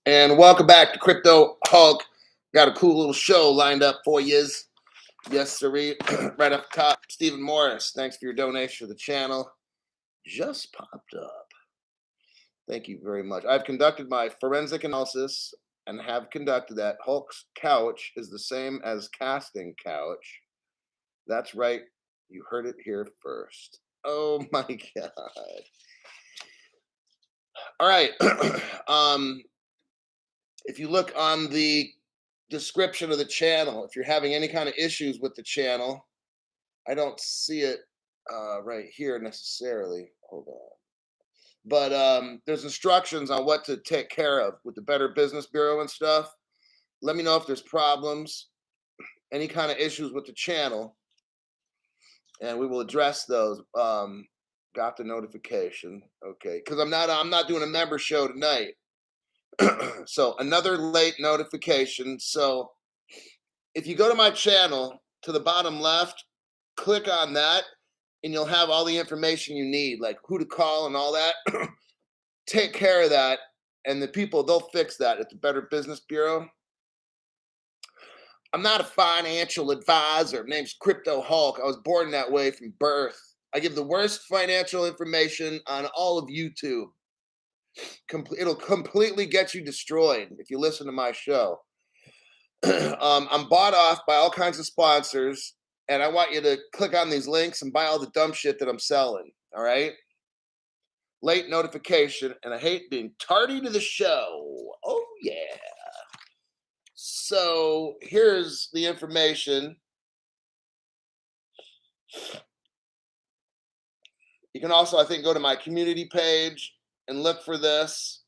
And welcome back to Crypto Hulk. Got a cool little show lined up for yous. Yes, sirree. Right up top, Stephen Morris. Thanks for your donation to the channel. Just popped up. Thank you very much. I've conducted my forensic analysis and have conducted that Hulk's couch is the same as casting couch. That's right. You heard it here first. Oh my God. All right. um, if you look on the description of the channel, if you're having any kind of issues with the channel, I don't see it right here necessarily. Hold on. But there's instructions on what to take care of with the Better Business Bureau and stuff. Let me know if there's problems, any kind of issues with the channel, and we will address those. Got the notification. Okay, because I'm not doing a member show tonight. So another late notification. So if you go to my channel to the bottom left, click on that, and you'll have all the information you need, like who to call and all that. Take care of that, and the people, they'll fix that at the Better Business Bureau. I'm not a financial advisor. My name's Crypto Hulk. I was born that way from birth. I give the worst financial information on all of YouTube. It'll completely get you destroyed if you listen to my show. I'm bought off by all kinds of sponsors, and I want you to click on these links and buy all the dumb shit that I'm selling. All right? Late notification, and I hate being tardy to the show. Oh, yeah. So here's the information. You can also, I think, go to my community page and look for this.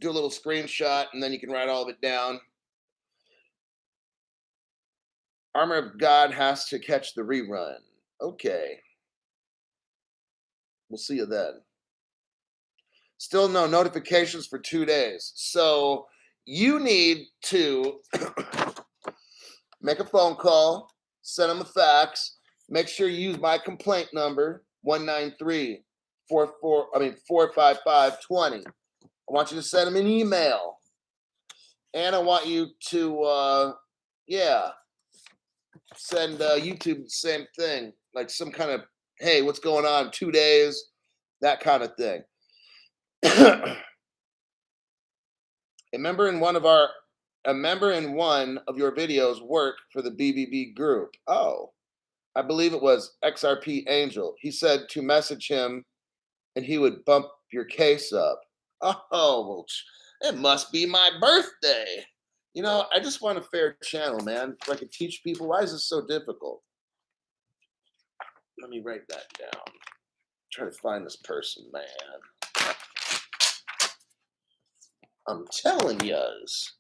Do a little screenshot, and then you can write all of it down. Armor of God has to catch the rerun. Okay. We'll see you then. Still no notifications for 2 days. So you need to make a phone call, send them a fax, make sure you use my complaint number, 455-20. I want you to send them an email. And I want you to, send YouTube the same thing, like some kind of, hey, what's going on? 2 days, that kind of thing. a member in one of your videos worked for the BBB group. Oh, I believe it was XRP Angel. He said to message him and he would bump your case up. Oh, well, it must be my birthday. You know, I just want a fair channel, man. So I can teach people. Why is this so difficult? Let me write that down. Try to find this person, man. I'm telling yous.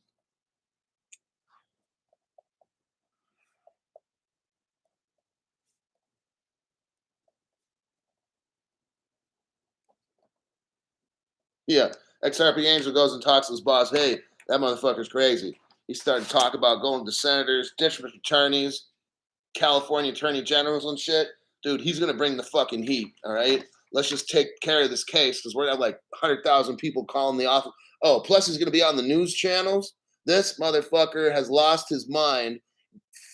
Yeah, XRP Angel goes and talks to his boss. Hey, that motherfucker's crazy. He started to talk about going to senators, district attorneys, California attorney generals and shit. Dude, he's going to bring the fucking heat, all right? Let's just take care of this case because we're going to have like 100,000 people calling the office. Oh, plus he's going to be on the news channels. This motherfucker has lost his mind.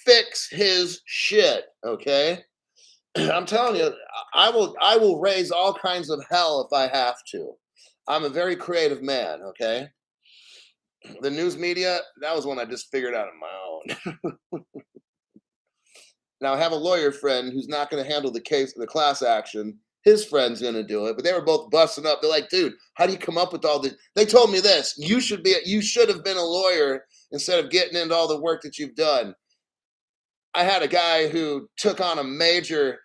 Fix his shit, okay? I'm telling you, I will raise all kinds of hell if I have to. I'm a very creative man, okay? The news media, that was one I just figured out on my own. Now I have a lawyer friend who's not going to handle the case, the class action. His friend's going to do it, but they were both busting up. They're like, dude, how do you come up with all this? They told me this. You should have been a lawyer instead of getting into all the work that you've done. I had a guy who took on a major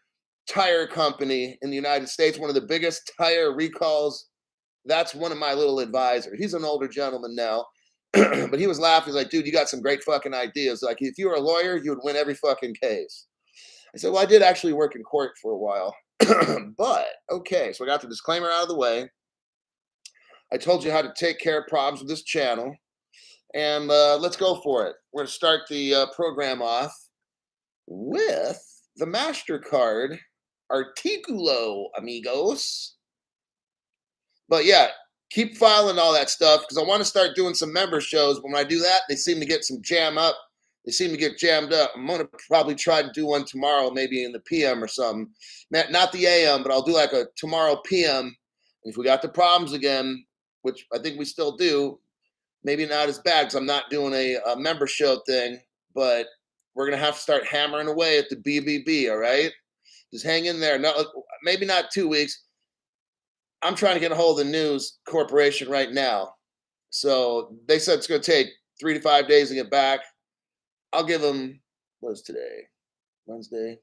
tire company in the United States, one of the biggest tire recalls. That's one of my little advisors. He's an older gentleman now, but he was laughing. He's like, dude, you got some great fucking ideas. Like, if you were a lawyer, you would win every fucking case. I said, well, I did actually work in court for a while. But, okay, so I got the disclaimer out of the way. I told you how to take care of problems with this channel. And let's go for it. We're going to start the program off with the MasterCard Articulo, amigos. But yeah, keep filing all that stuff because I want to start doing some member shows. When I do that, they seem to get some jam up. They seem to get jammed up. I'm gonna probably try to do one tomorrow, maybe in the PM or something. Not the AM, but I'll do like a tomorrow PM. And if we got the problems again, which I think we still do, maybe not as bad because I'm not doing a member show thing, but we're gonna have to start hammering away at the BBB. All right, just hang in there. No, maybe not 2 weeks. I'm trying to get a hold of the news corporation right now. So they said it's going to take 3 to 5 days to get back. I'll give them, what is today? Wednesday?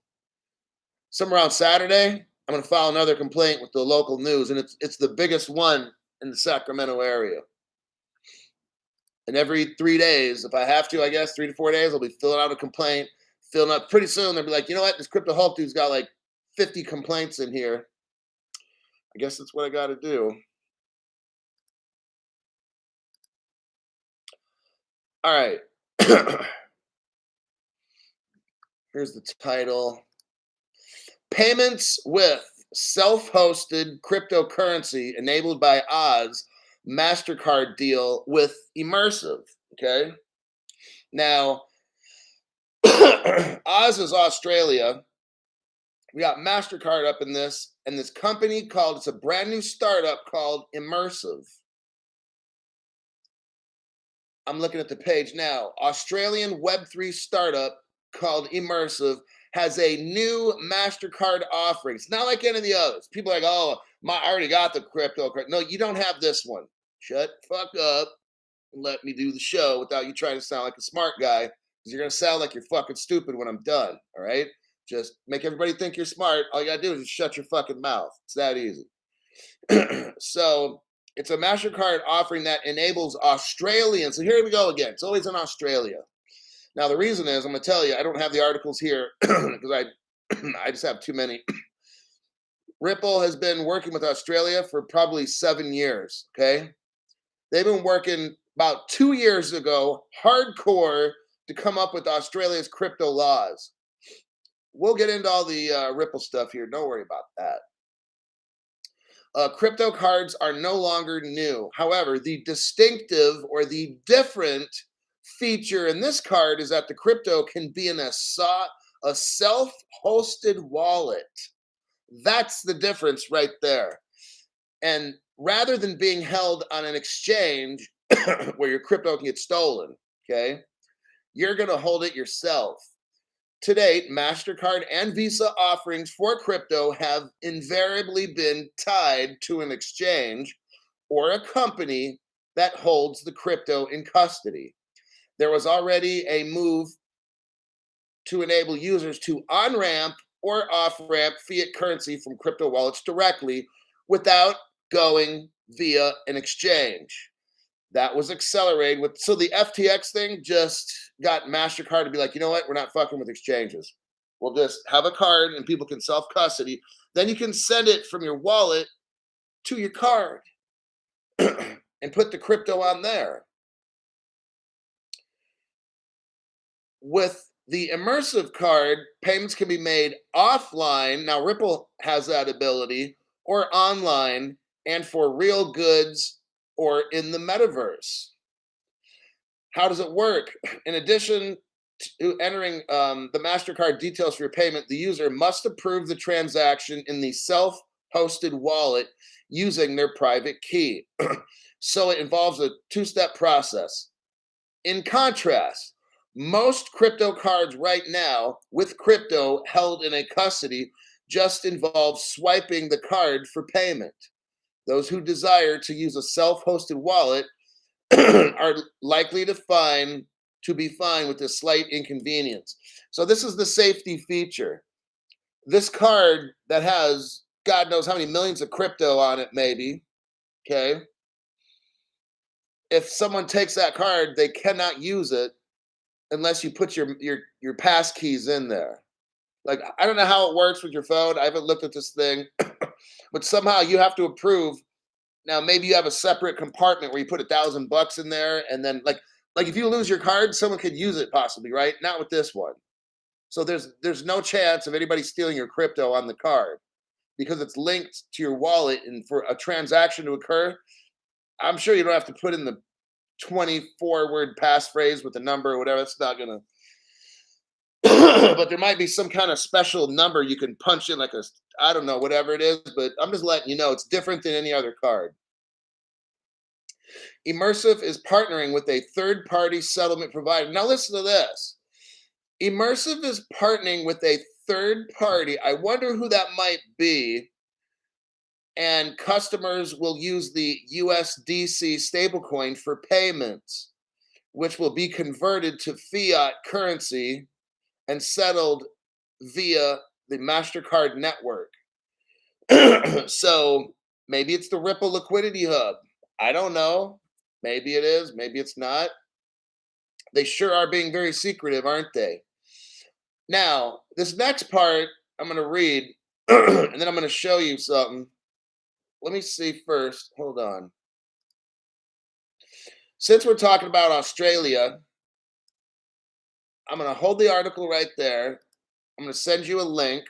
Somewhere around Saturday, I'm going to file another complaint with the local news. And it's the biggest one in the Sacramento area. And every 3 days, if I have to, I guess, 3 to 4 days, I'll be filling out a complaint, filling up. Pretty soon, they'll be like, you know what? This Crypto Hulk dude's got like 50 complaints in here. I guess that's what I got to do. All right. Here's the title. Payments with self-hosted cryptocurrency enabled by Oz MasterCard deal with Immersive. Okay. Now, Oz is Australia. We got MasterCard up in this, and this company called, it's a brand new startup called Immersive. I'm looking at the page now. Australian Web3 startup called Immersive has a new MasterCard offering. It's not like any of the others. People are like, oh, I already got the crypto. No, you don't have this one. Shut the fuck up and let me do the show without you trying to sound like a smart guy, because you're going to sound like you're fucking stupid when I'm done, all right? Just make everybody think you're smart. All you got to do is just shut your fucking mouth. It's that easy. So it's a MasterCard offering that enables Australians. So here we go again. It's always in Australia. Now, the reason is, I'm going to tell you, I don't have the articles here because I just have too many. Ripple has been working with Australia for probably 7 years, okay? They've been working about 2 years ago, hardcore, to come up with Australia's crypto laws. We'll get into all the Ripple stuff here. Don't worry about that. Crypto cards are no longer new. However, the distinctive or the different feature in this card is that the crypto can be in a self-hosted wallet. That's the difference right there. And rather than being held on an exchange where your crypto can get stolen, okay, you're going to hold it yourself. To date, MasterCard and Visa offerings for crypto have invariably been tied to an exchange or a company that holds the crypto in custody. There was already a move to enable users to on-ramp or off-ramp fiat currency from crypto wallets directly without going via an exchange. That was accelerated with, so the FTX thing just got MasterCard to be like, you know what, we're not fucking with exchanges. We'll just have a card and people can self-custody. Then you can send it from your wallet to your card and put the crypto on there. With the Immersive card, payments can be made offline. Now, Ripple has that ability, or online, and for real goods or in the metaverse. How does it work? In addition to entering the MasterCard details for your payment, the user must approve the transaction in the self-hosted wallet using their private key. So it involves a two-step process. In contrast, most crypto cards right now with crypto held in a custody just involve swiping the card for payment. Those who desire to use a self-hosted wallet are likely to be fine with this slight inconvenience. So this is the safety feature. This card that has God knows how many millions of crypto on it, maybe, okay? If someone takes that card, they cannot use it unless you put your pass keys in there. Like, I don't know how it works with your phone. I haven't looked at this thing, but somehow you have to approve. Now, maybe you have a separate compartment where you put $1,000 in there, and then like if you lose your card, someone could use it possibly, right? Not with this one. So there's no chance of anybody stealing your crypto on the card because it's linked to your wallet, and for a transaction to occur, I'm sure you don't have to put in the 24-word passphrase with the number or whatever. That's not gonna. But there might be some kind of special number you can punch in, like a, I don't know, whatever it is. But I'm just letting you know it's different than any other card. Immersive is partnering with a third-party settlement provider. Now listen to this. Immersive is partnering with a third party. I wonder who that might be. And customers will use the USDC stablecoin for payments, which will be converted to fiat currency and settled via the MasterCard network. So maybe it's the Ripple Liquidity Hub. I don't know. Maybe it is. Maybe it's not. They sure are being very secretive, aren't they? Now, this next part I'm going to read, and then I'm going to show you something. Let me see first. Hold on. Since we're talking about Australia, I'm going to hold the article right there. I'm going to send you a link.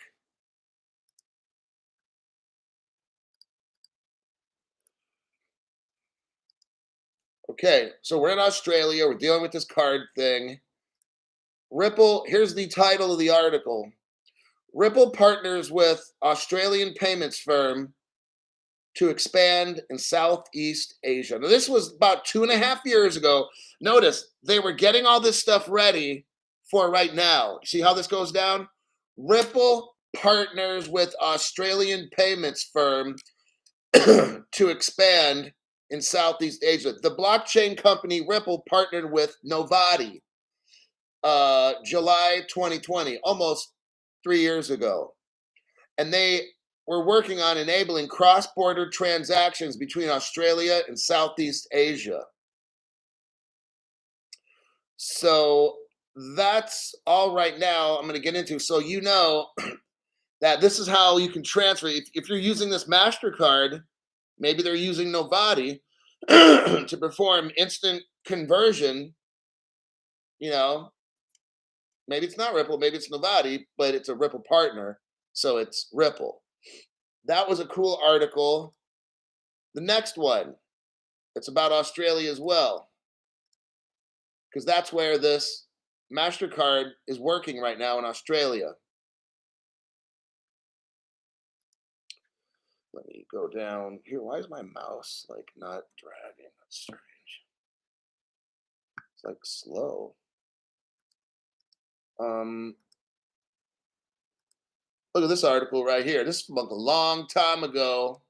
Okay, so we're in Australia. We're dealing with this card thing. Ripple, here's the title of the article. Ripple partners with Australian payments firm to expand in Southeast Asia. Now, this was about 2.5 years ago. Notice they were getting all this stuff ready for right now. See how this goes down? Ripple partners with Australian payments firm to expand in Southeast Asia. The blockchain company Ripple partnered with Novati July 2020, almost 3 years ago. And they were working on enabling cross-border transactions between Australia and Southeast Asia. So that's all right now I'm going to get into. So you know that this is how you can transfer. If you're using this MasterCard, maybe they're using Novati to perform instant conversion. You know, maybe it's not Ripple, maybe it's Novati, but it's a Ripple partner. So it's Ripple. That was a cool article. The next one, it's about Australia as well, because that's where this MasterCard is working right now in Australia. Let me go down here. Why is my mouse like not dragging? That's strange. It's like slow. Look at this article right here. This is from a long time ago.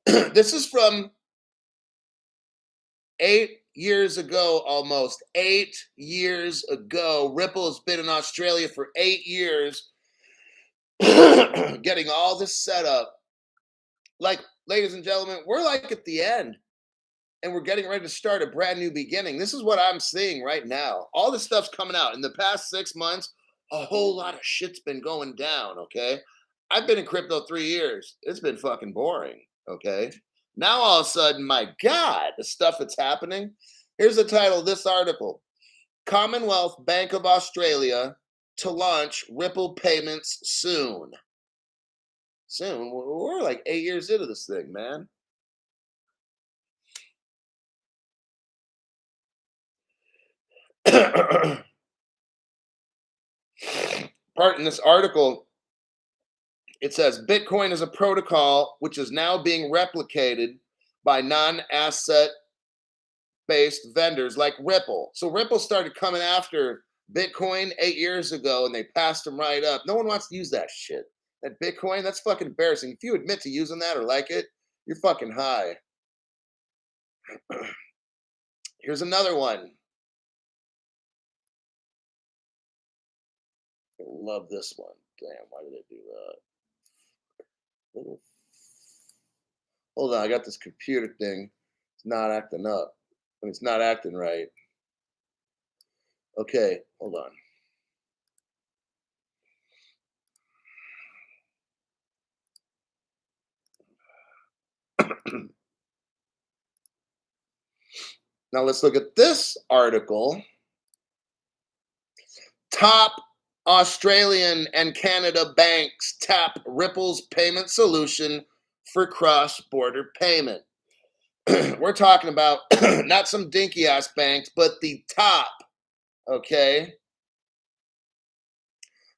This is from 8 years ago, almost 8 years ago. Ripple has been in Australia for 8 years, getting all this set up. Like, ladies and gentlemen, we're like at the end, and we're getting ready to start a brand new beginning. This is what I'm seeing right now. All this stuff's coming out. In the past 6 months, a whole lot of shit's been going down, okay? I've been in crypto 3 years. It's been fucking boring, okay? Now all of a sudden, my God, the stuff that's happening. Here's the title of this article. Commonwealth Bank of Australia to launch Ripple payments soon. Soon? We're like 8 years into this thing, man. Part in this article, it says Bitcoin is a protocol which is now being replicated by non-asset based vendors like Ripple. So Ripple started coming after Bitcoin 8 years ago and they passed them right up. No one wants to use that shit. That Bitcoin, that's fucking embarrassing. If you admit to using that or like it, you're fucking high. Here's another one. I love this one. Damn, why did I do that? Hold on, I got this computer thing. It's not acting up. I mean, it's not acting right. Okay, hold on. Now let's look at this article. Top Australian and Canada banks tap Ripple's payment solution for cross-border payment. We're talking about not some dinky ass banks, but the top, okay?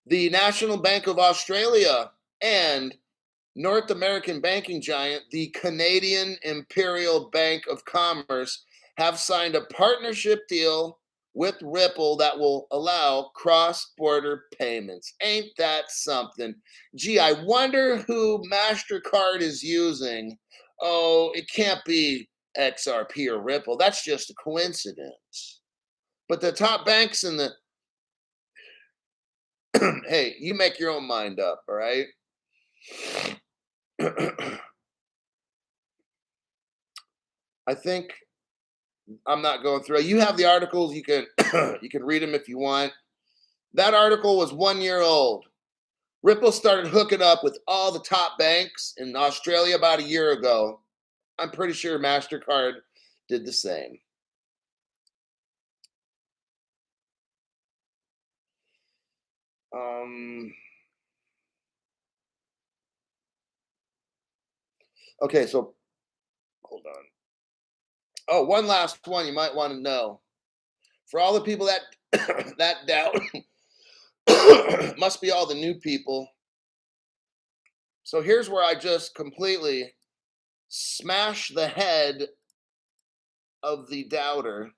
The National Bank of Australia and North American banking giant, the Canadian Imperial Bank of Commerce, have signed a partnership deal with Ripple that will allow cross border payments. Ain't that something? Gee, I wonder who MasterCard is using. Oh, it can't be XRP or Ripple. That's just a coincidence. But the top banks in the hey, you make your own mind up, all right? I think I'm not going through it. You have the articles. You can you can read them if you want. That article was 1 year old. Ripple started hooking up with all the top banks in Australia about a year ago. I'm pretty sure MasterCard did the same. Okay, so hold on. Oh, one last one you might want to know. For all the people that that doubt, must be all the new people. So here's where I just completely smash the head of the doubter.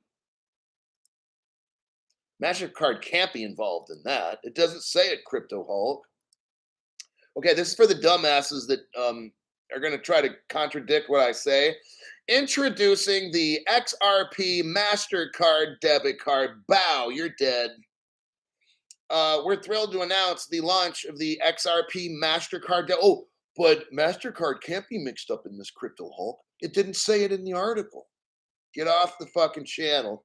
MasterCard can't be involved in that. It doesn't say it, Crypto Hulk. Okay, this is for the dumbasses that are going to try to contradict what I say. Introducing the XRP MasterCard debit card. Bow, you're dead. We're thrilled to announce the launch of the XRP MasterCard. Oh, but MasterCard can't be mixed up in this, Crypto Hulk. It didn't say it in the article. Get off the fucking channel.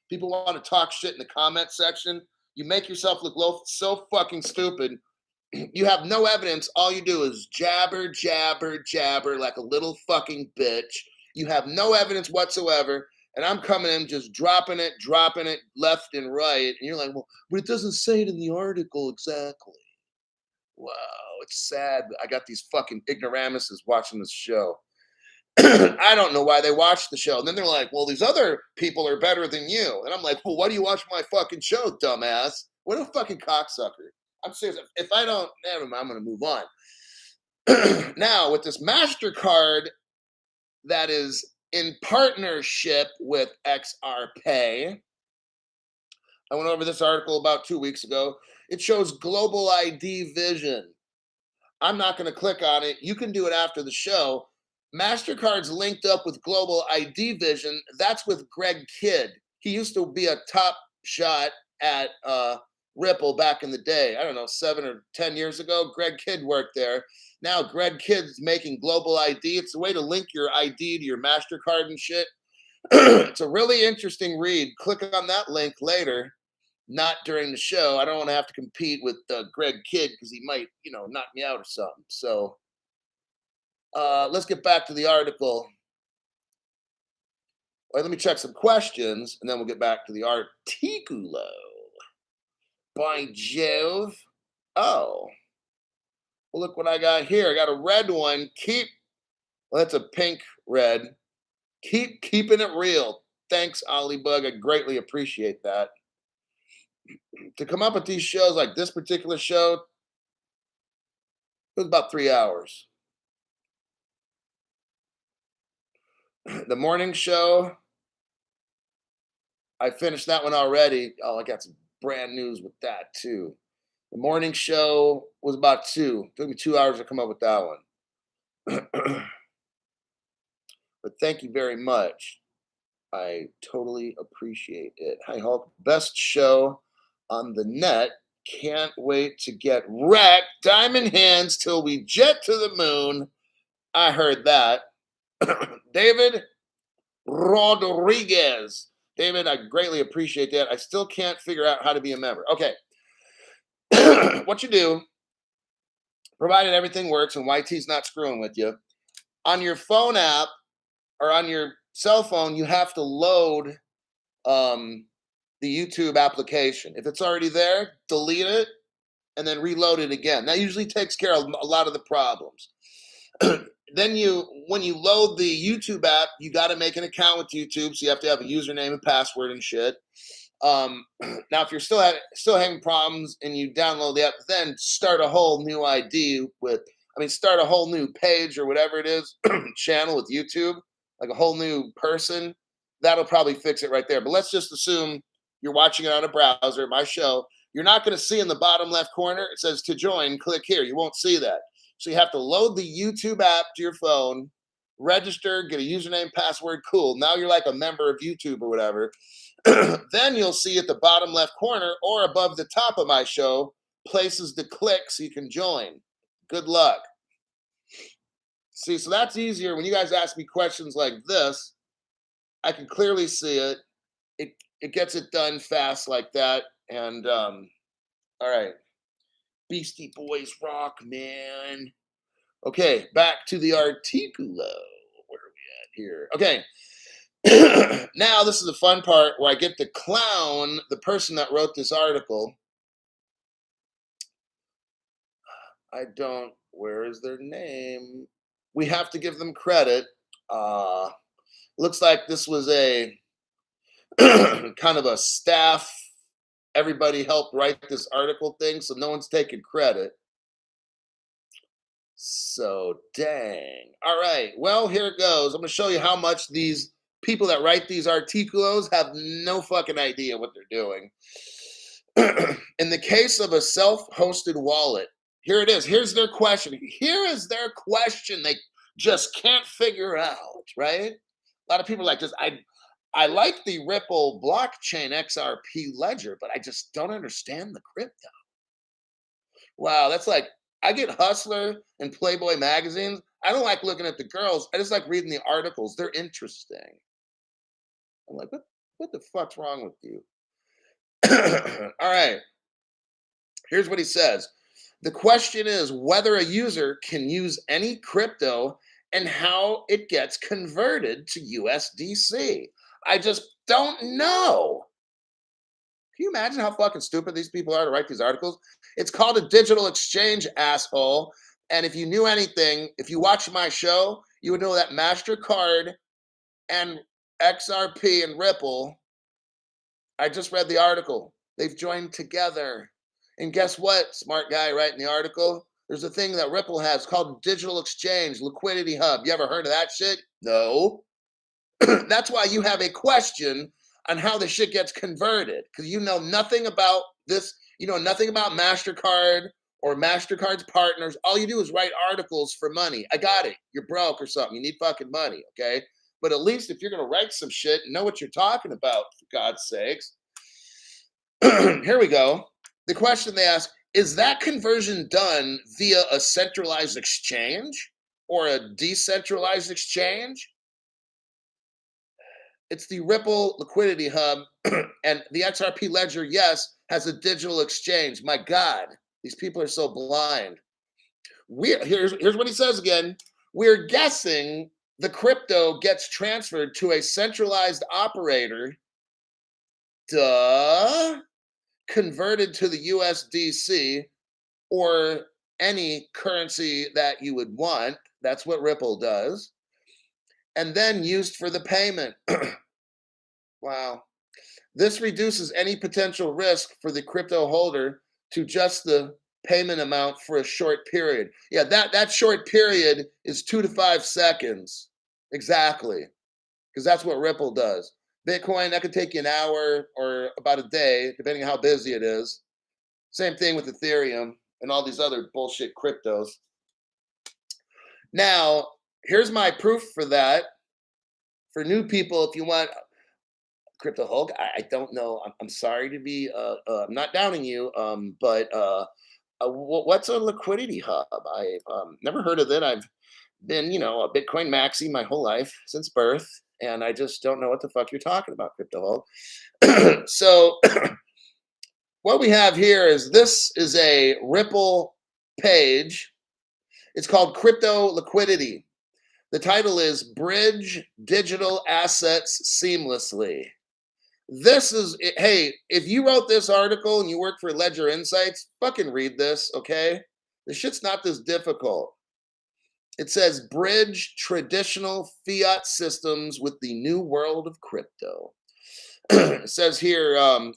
People want to talk shit in the comment section. You make yourself look so fucking stupid. You have no evidence. All you do is jabber, jabber, jabber like a little fucking bitch. You have no evidence whatsoever. And I'm coming in just dropping it left and right. And you're like, well, but it doesn't say it in the article exactly. Wow, it's sad. I got these fucking ignoramuses watching this show. I don't know why they watch the show. And then they're like, well, these other people are better than you. And I'm like, well, why do you watch my fucking show, dumbass? What a fucking cocksucker. I'm serious. If I don't, never mind, I'm going to move on. Now, with this MasterCard that is in partnership with XRPay, I went over this article about 2 weeks ago. It shows Global ID Vision. I'm not going to click on it. You can do it after the show. MasterCard's linked up with Global ID Vision. That's with Greg Kidd. He used to be a top shot at Ripple back in the day. I don't know, 7 or 10 years ago. Greg Kidd worked there. Now Greg Kidd's making Global ID. It's a way to link your ID to your MasterCard and shit. It's a really interesting read. Click on that link later. Not during the show. I don't want to have to compete with Greg Kidd because he might, knock me out or something. So let's get back to the article. Well, let me check some questions and then we'll get back to the articulo. By Jove. Oh. Well, look what I got here. I got a red one. Well, that's a pink red. Keep keeping it real. Thanks, Olliebug. I greatly appreciate that. To come up with these shows like this particular show, it was about 3 hours. The morning show, I finished that one already. Oh, I got some brand news with that too. The morning show was about 2. It took me 2 hours to come up with that one. But thank you very much. I totally appreciate it. Hi, Hulk. Best show on the net. Can't wait to get wrecked. Diamond hands till we jet to the moon. I heard that. David Rodriguez. David, I greatly appreciate that. I still can't figure out how to be a member. Okay. What you do, provided everything works and YT's not screwing with you, on your phone app or on your cell phone, you have to load the YouTube application. If it's already there, delete it and then reload it again. That usually takes care of a lot of the problems. then when you load the YouTube app, you got to make an account with YouTube, so you have to have a username and password and shit. Now, if you're still having problems and you download the app, then start a whole new ID start a whole new page or whatever it is, channel with YouTube, like a whole new person. That'll probably fix it right there. But let's just assume you're watching it on a browser, my show. You're not going to see in the bottom left corner, it says to join, click here. You won't see that. So you have to load the YouTube app to your phone, register, get a username, password. Cool. Now you're like a member of YouTube or whatever. Then you'll see at the bottom left corner or above the top of my show places to click so you can join. Good luck. See, so that's easier. When you guys ask me questions like this, I can clearly see it. It gets it done fast like that. And all right. Beastie Boys rock, man. Okay, back to the articulo. Where are we at here? Okay. Now this is the fun part where I get to clown the person that wrote this article. Where is their name? We have to give them credit. Looks like this was a kind of a staff, everybody helped write this article thing, so no one's taking credit. So dang. All right, well, here it goes. I'm gonna show you how much these people that write these articulos have no fucking idea what they're doing. In the case of a self-hosted wallet, here it is. Here's their question. Here is their question they just can't figure out, right? A lot of people are like this. I like the Ripple blockchain XRP ledger, but I just don't understand the crypto. Wow, that's like, I get Hustler and Playboy magazines. I don't like looking at the girls. I just like reading the articles. They're interesting. I'm like, what the fuck's wrong with you? All right. Here's what he says. The question is whether a user can use any crypto and how it gets converted to USDC. I just don't know. Can you imagine how fucking stupid these people are to write these articles? It's called a digital exchange, asshole. And if you knew anything, if you watch my show, you would know that MasterCard and XRP and Ripple, I just read the article. They've joined together. And guess what, smart guy writing the article? There's a thing that Ripple has called digital exchange, liquidity hub. You ever heard of that shit? No. That's why you have a question on how the shit gets converted, because you know nothing about this. You know nothing about MasterCard or MasterCard's partners. All you do is write articles for money. I got it. You're broke or something. You need fucking money, okay? But at least if you're going to write some shit, know what you're talking about, for God's sakes. Here we go. The question they ask, is that conversion done via a centralized exchange or a decentralized exchange? It's the Ripple Liquidity Hub and the XRP Ledger, yes, has a digital exchange. My God, these people are so blind. Here's what he says again. We're guessing the crypto gets transferred to a centralized operator, converted to the USDC or any currency that you would want. That's what Ripple does. And then used for the payment. Wow. This reduces any potential risk for the crypto holder to just the payment amount for a short period. Yeah, that short period is 2 to 5 seconds. Exactly. Because that's what Ripple does. Bitcoin, that could take you an hour or about a day, depending on how busy it is. Same thing with Ethereum and all these other bullshit cryptos. Now, here's my proof for that. For new people, if you want Crypto Hulk, I don't know. I'm sorry to be. I'm not downing you. But what's a liquidity hub? I've never heard of it. I've been, a Bitcoin maxi my whole life since birth, and I just don't know what the fuck you're talking about, Crypto Hulk. So what we have here is this is a Ripple page. It's called Crypto Liquidity. The title is Bridge Digital Assets Seamlessly. This is, hey, if you wrote this article and you work for Ledger Insights, fucking read this, okay? This shit's not this difficult. It says bridge traditional fiat systems with the new world of crypto. It says here,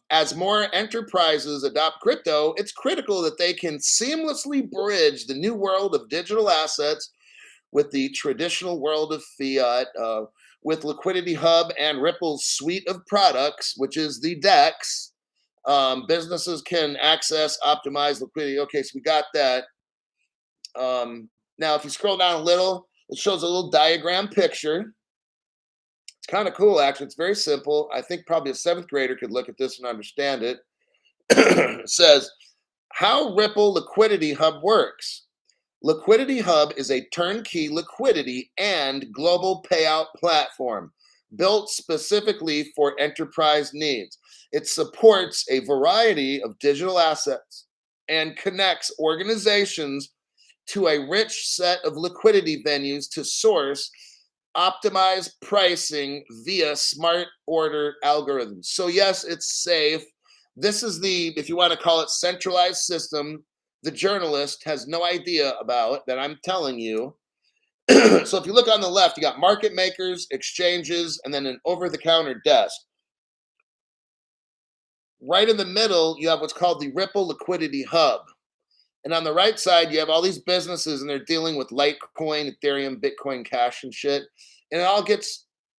as more enterprises adopt crypto, it's critical that they can seamlessly bridge the new world of digital assets with the traditional world of fiat. With Liquidity Hub and Ripple's suite of products, which is the DEX, businesses can access optimized liquidity. Okay, so we got that. Now, if you scroll down a little, it shows a little diagram picture. It's kind of cool, actually. It's very simple. I think probably a seventh grader could look at this and understand it. It says how Ripple Liquidity Hub works. Liquidity Hub is a turnkey liquidity and global payout platform built specifically for enterprise needs. It supports a variety of digital assets and connects organizations to a rich set of liquidity venues to source optimized pricing via smart order algorithms. So, yes, it's safe. This is the, if you want to call it, centralized system the journalist has no idea about that I'm telling you. So if you look on the left, you got market makers, exchanges, and then an over-the-counter desk. Right in the middle, you have what's called the Ripple Liquidity Hub. And on the right side, you have all these businesses, and they're dealing with Litecoin, Ethereum, Bitcoin Cash, and shit. And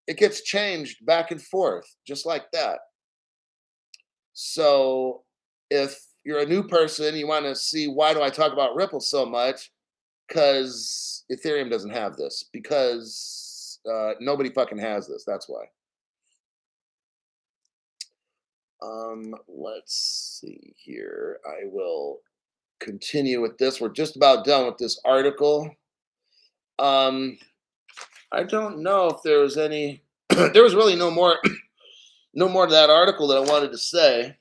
it gets changed back and forth, just like that. So if you're a new person, you want to see why do I talk about Ripple so much? Because Ethereum doesn't have this. Because nobody fucking has this. That's why. Let's see here. I will continue with this. We're just about done with this article. I don't know if there was any. There was really no more, no more to that article that I wanted to say.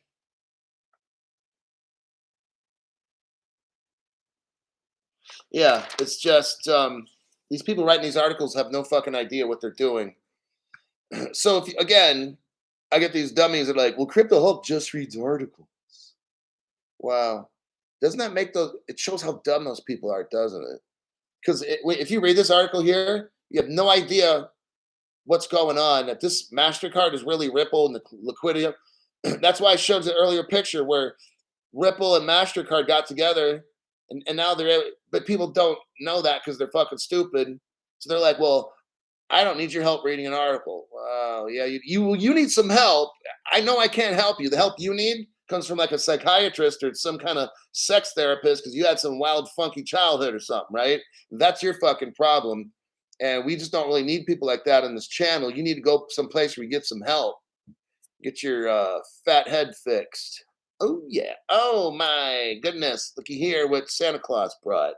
Yeah, it's just these people writing these articles have no fucking idea what they're doing. So if again, I get these dummies that are like, "Well, Crypto Hope just reads articles." Wow, doesn't that make those? It shows how dumb those people are, doesn't it? Because if you read this article here, you have no idea what's going on. That this Mastercard is really Ripple and the liquidity. That's why I showed the earlier picture where Ripple and Mastercard got together, and now but people don't know that because they're fucking stupid. So they're like, well, I don't need your help reading an article. Wow, yeah, you need some help. I know I can't help you. The help you need comes from like a psychiatrist or some kind of sex therapist because you had some wild, funky childhood or something, right? That's your fucking problem. And we just don't really need people like that on this channel. You need to go someplace where you get some help. Get your fat head fixed. Oh yeah. Oh my goodness. Looky here what Santa Claus brought.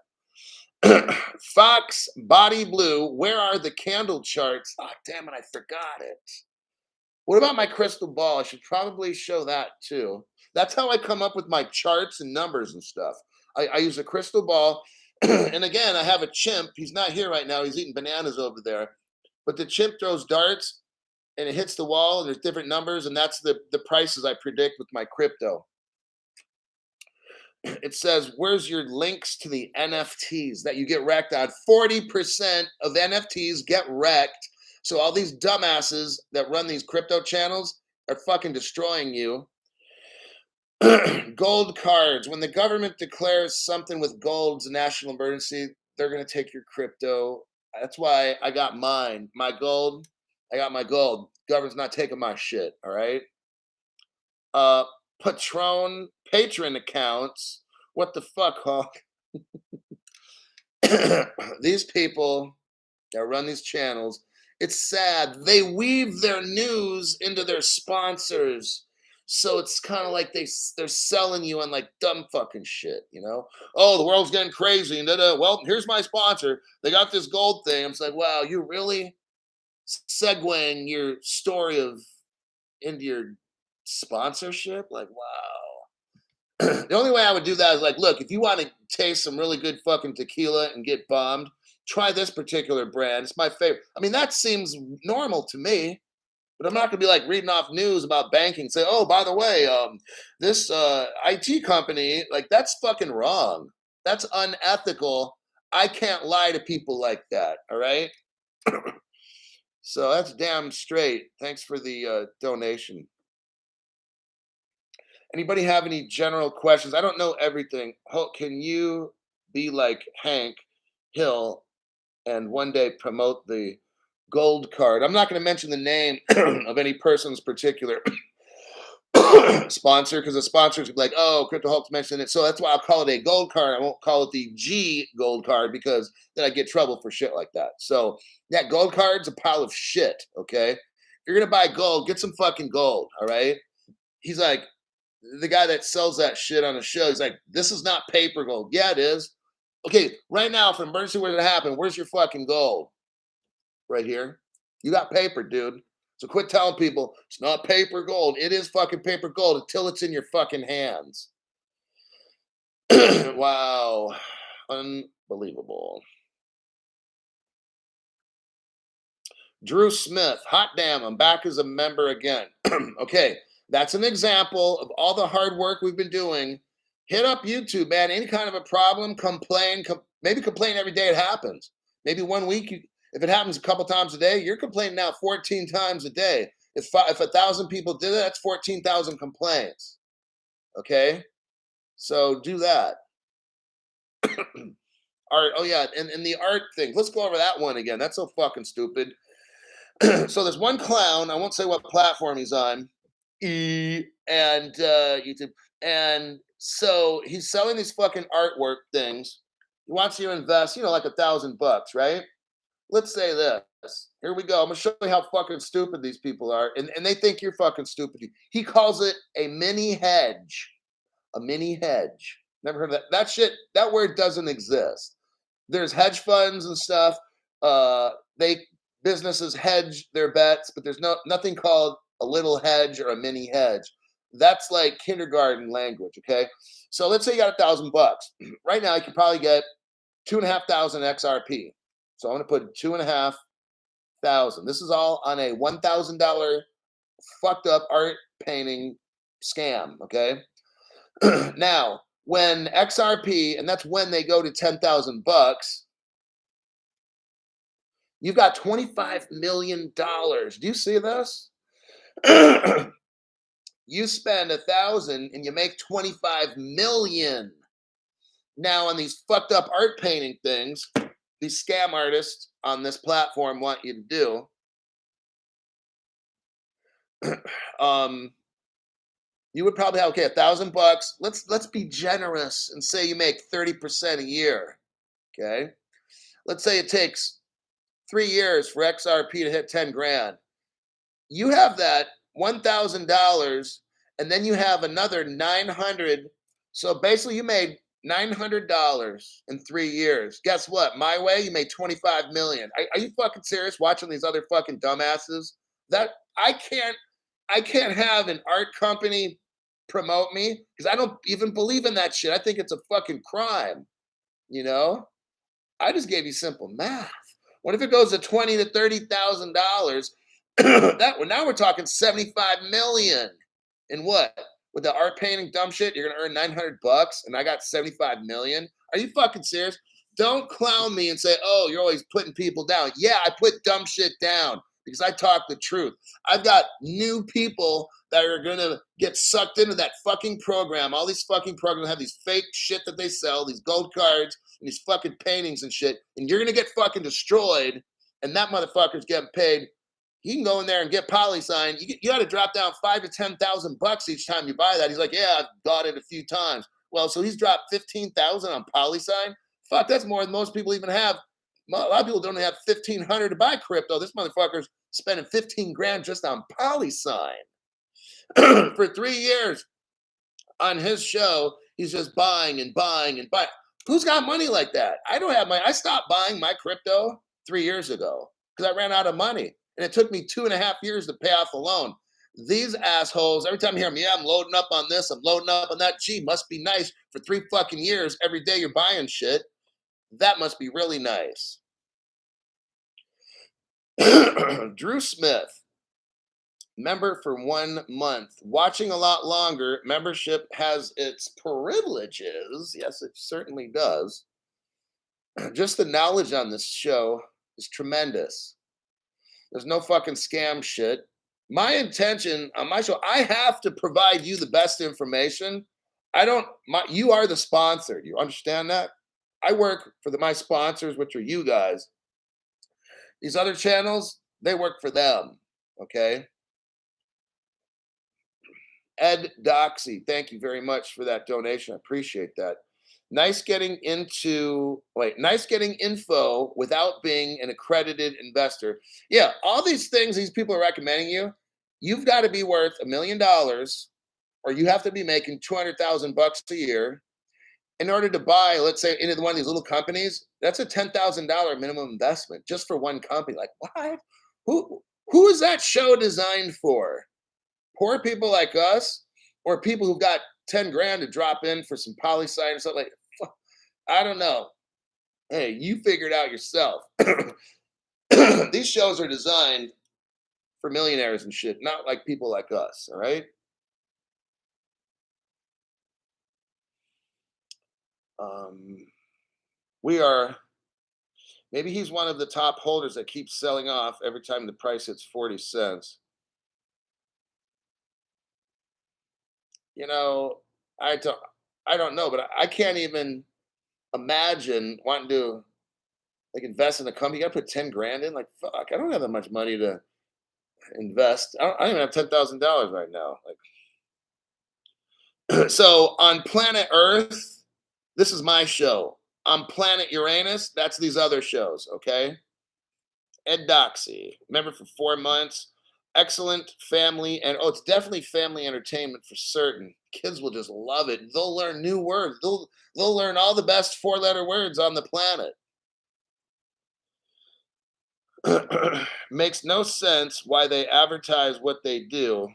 Fox Body Blue. Where are the candle charts? Oh damn it, I forgot it. What about my crystal ball? I should probably show that too. That's how I come up with my charts and numbers and stuff. I use a crystal ball. And again, I have a chimp. He's not here right now. He's eating bananas over there. But the chimp throws darts and it hits the wall. And there's different numbers, and that's the prices I predict with my crypto. It says, where's your links to the NFTs that you get wrecked on? 40% of NFTs get wrecked. So all these dumbasses that run these crypto channels are fucking destroying you. Gold cards. When the government declares something with gold's a national emergency, they're going to take your crypto. That's why I got mine. My gold. I got my gold. Government's not taking my shit. All right. Patron accounts. What the fuck, Hawk? These people that run these channels, it's sad. They weave their news into their sponsors. So it's kind of like they're selling you on like dumb fucking shit, you know? Oh, the world's getting crazy. And well, here's my sponsor. They got this gold thing. I'm like, wow, you really segueing your story into your sponsorship? Like, wow. The only way I would do that is like, look, if you want to taste some really good fucking tequila and get bombed, try this particular brand. It's my favorite. I mean, that seems normal to me. But I'm not going to be like reading off news about banking. Say, oh, by the way, this IT company, like that's fucking wrong. That's unethical. I can't lie to people like that. All right. So that's damn straight. Thanks for the donation. Anybody have any general questions? I don't know everything. Can you be like Hank Hill and one day promote the gold card? I'm not going to mention the name of any person's particular sponsor because the sponsors will be like, oh, Crypto Hulk's mentioned it. So that's why I'll call it a gold card. I won't call it the G gold card because then I get trouble for shit like that. So that gold card's a pile of shit. Okay. If you're going to buy gold, get some fucking gold. All right. He's like, the guy that sells that shit on the show, he's like, this is not paper gold. Yeah, it is. Okay, right now, if an emergency were to happen, where's your fucking gold? Right here. You got paper, dude. So quit telling people it's not paper gold. It is fucking paper gold until it's in your fucking hands. Wow. Unbelievable. Drew Smith. Hot damn, I'm back as a member again. Okay, that's an example of all the hard work we've been doing. Hit up YouTube, man. Any kind of a problem, complain. Maybe complain every day it happens. Maybe one week, if it happens a couple times a day, you're complaining now 14 times a day. If 1,000 people did it, that's 14,000 complaints. Okay, so do that. Art. Oh yeah, and the art thing. Let's go over that one again. That's so fucking stupid. So there's one clown. I won't say what platform he's on. And YouTube. And so he's selling these fucking artwork things. He wants you to invest, like $1,000, right? Let's say this. Here we go. I'm gonna show you how fucking stupid these people are, and they think you're fucking stupid. He calls it a mini hedge. A mini hedge. Never heard of that. That shit. That word doesn't exist. There's hedge funds and stuff. They businesses hedge their bets, but there's nothing called a little hedge or a mini hedge. That's like kindergarten language. Okay, so let's say you got $1,000. Right now, you can probably get 2,500 XRP. So I'm going to put 2,500. This is all on a $1,000 fucked up art painting scam. Okay, now when XRP, and that's when they go to $10,000. You've got $25 million. Do you see this? You spend 1,000 and you make 25 million. Now on these fucked up art painting things, these scam artists on this platform want you to do. You would probably have $1,000. Let's be generous and say you make 30% a year. Okay, let's say it takes 3 years for XRP to hit 10 grand. You have that $1,000, and then you have another 900. So basically, you made $900 in 3 years. Guess what? My way, you made 25 million. Are you fucking serious? Watching these other fucking dumbasses? That I can't have an art company promote me because I don't even believe in that shit. I think it's a fucking crime. I just gave you simple math. What if it goes to $20,000 to $30,000? Now we're talking 75 million. And what? With the art painting dumb shit, you're gonna earn $900 and I got 75 million. Are you fucking serious? Don't clown me and say, oh, you're always putting people down. Yeah, I put dumb shit down because I talk the truth. I've got new people that are gonna get sucked into that fucking program. All these fucking programs have these fake shit that they sell, these gold cards and these fucking paintings and shit, and you're gonna get fucking destroyed, and that motherfucker's getting paid. You can go in there and get PolySign. You got to drop down $5,000 to $10,000 each time you buy that. He's like, yeah, I've got it a few times. Well, so he's dropped 15,000 on PolySign. Fuck, that's more than most people even have. A lot of people don't have 1,500 to buy crypto. This motherfucker's spending 15 grand just on PolySign. For 3 years on his show, he's just buying and buying and buying. Who's got money like that? I don't have money. I stopped buying my crypto 3 years ago because I ran out of money. And it took me 2.5 years to pay off the loan. These assholes, every time you hear them, yeah, I'm loading up on this, I'm loading up on that. Gee, must be nice for 3 fucking years. Every day you're buying shit. That must be really nice. Drew Smith, member for 1 month. Watching a lot longer. Membership has its privileges. Yes, it certainly does. Just the knowledge on this show is tremendous. There's no fucking scam shit. My intention on my show, I have to provide you the best information. I don't my you are the sponsor. You understand that? I work for my sponsors, which are you guys. These other channels, they work for them. Okay. Ed Doxy, thank you very much for that donation. I appreciate that. Nice getting info without being an accredited investor. Yeah, all these things these people are recommending you, you've got to be worth $1 million or you have to be making 200,000 bucks a year in order to buy, let's say, into one of these little companies. That's a $10,000 minimum investment just for one company. Like, what? Who is that show designed for? Poor people like us, or people who've got 10 grand to drop in for some poli sci or something like, I don't know. Hey, you figure it out yourself. These shows are designed for millionaires and shit, not like people like us. All right. Um, we are, maybe he's one of the top holders that keeps selling off every time the price hits 40 cents. You know, I don't, I don't know, but I can't even imagine wanting to like invest in a company. You got to put 10 grand in. Like, fuck, I don't have that much money to invest. I don't even have $10,000 right now. Like, so on planet Earth, this is my show. On planet Uranus, that's these other shows. Okay. Ed Doxy, member for 4 months. Excellent family, and it's definitely family entertainment for certain. Kids will just love it. They'll learn new words. They'll learn all the best four-letter words on the planet. Makes no sense why they advertise what they do.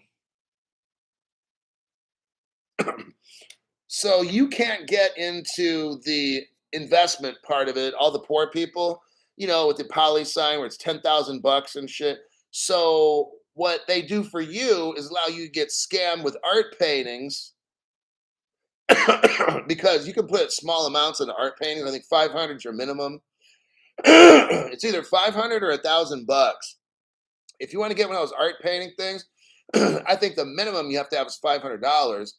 So you can't get into the investment part of it, all the poor people, with the poli sign where it's 10,000 bucks and shit. So what they do for you is allow you to get scammed with art paintings because you can put small amounts in art paintings. I think 500 is your minimum. It's either 500 or 1,000 bucks. If you want to get one of those art painting things, I think the minimum you have to have is $500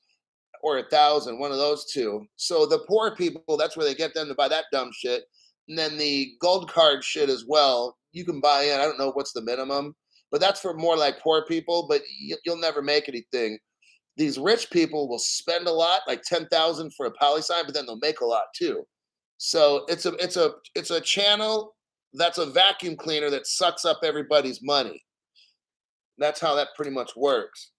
or 1,000, one of those two. So the poor people, that's where they get them to buy that dumb shit. And then the gold card shit as well. You can buy in. I don't know what's the minimum, but that's for more like poor people. But you'll never make anything. These rich people will spend a lot, like 10,000 for a poli sign, but then they'll make a lot too. So it's a channel that's a vacuum cleaner that sucks up everybody's money. That's how that pretty much works.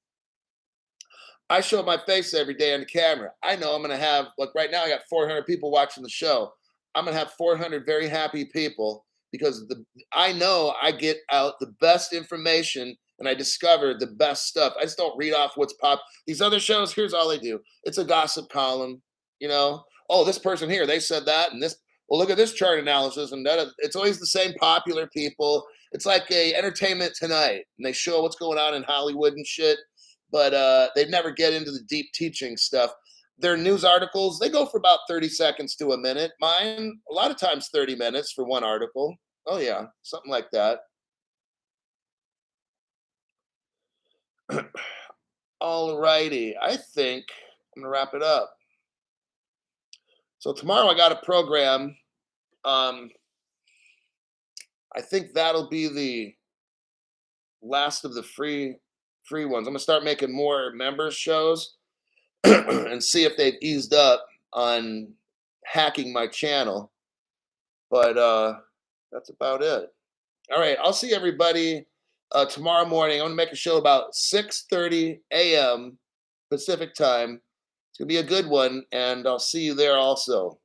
I show my face every day on the camera. I know I'm going to have, like right now, I got 400 people watching the show. I'm going to have 400 very happy people because I know I get out the best information and I discover the best stuff. I just don't read off what's pop. These other shows, here's all they do. It's a gossip column, you know. Oh, this person here, they said that, and this. Well, look at this chart analysis, and that. It's always the same popular people. It's like a Entertainment Tonight, and they show what's going on in Hollywood and shit, but they never get into the deep teaching stuff. Their news articles, they go for about 30 seconds to a minute. Mine, a lot of times 30 minutes for one article. Oh yeah, something like that. All righty. I think I'm gonna wrap it up. So tomorrow I got a program. Um, I think that'll be the last of the free ones. I'm gonna start making more members shows and see if they've eased up on hacking my channel. But that's about it. All right, I'll see everybody tomorrow morning. I'm gonna make a show about 6:30 a.m. Pacific time. It's gonna be a good one, and I'll see you there also.